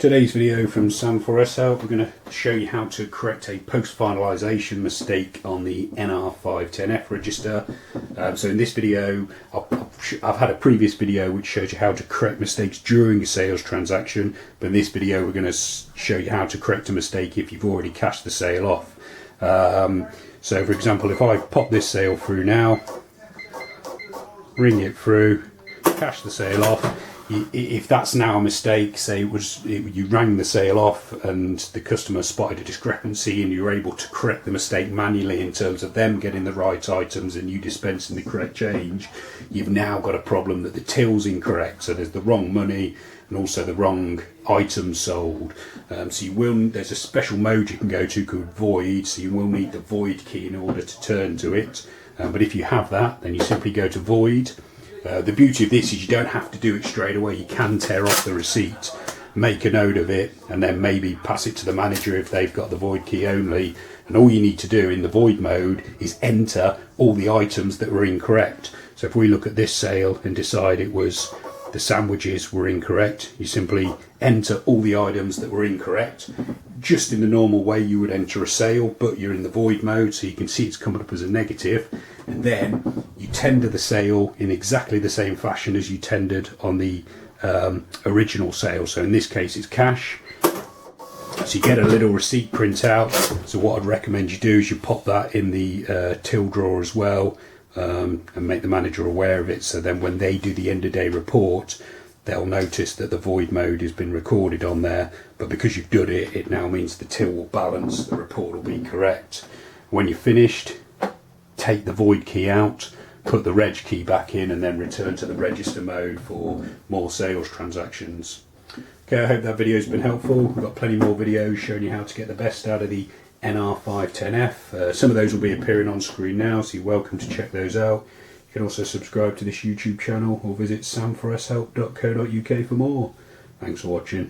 Today's video from Sam4S Help, we're going to show you how to correct a post-finalisation mistake on the NR510F register. So in this video, I've had a previous video which showed you how to correct mistakes during a sales transaction, but in this video we're going to show you how to correct a mistake if you've already cashed the sale off. So for example, if I pop this sale through now, ring it through, cash the sale off, if that's now a mistake, say you rang the sale off and the customer spotted a discrepancy and you were able to correct the mistake manually in terms of them getting the right items and you dispensing the correct change, you've now got a problem that the till's incorrect, so there's the wrong money and also the wrong items sold. So there's a special mode you can go to called void, so you will need the void key in order to turn to it, but if you have that, then you simply go to void. The beauty of this is you don't have to do it straight away. You can tear off the receipt, make a note of it, and then maybe pass it to the manager if they've got the void key only. And all you need to do in the void mode is enter all the items that were incorrect. So if we look at this sale and decide it was the sandwiches were incorrect, you simply enter all the items that were incorrect, just in the normal way you would enter a sale, but you're in the void mode, so you can see it's coming up as a negative. And then you tender the sale in exactly the same fashion as you tendered on the original sale. So in this case it's cash. So you get a little receipt print out. So what I'd recommend you do is you pop that in the till drawer as well, and make the manager aware of it, so then when they do the end of day report they'll notice that the void mode has been recorded on there, but because you've done it, it now means the till will balance, the report will be correct. When you're finished, take the void key out, put the reg key back in, and then return to the register mode for more sales transactions. Okay, I hope that video's been helpful. We've got plenty more videos showing you how to get the best out of the NR510F. Some of those will be appearing on screen now, so you're welcome to check those out. You can also subscribe to this YouTube channel or visit sam4shelp.co.uk for more. Thanks for watching.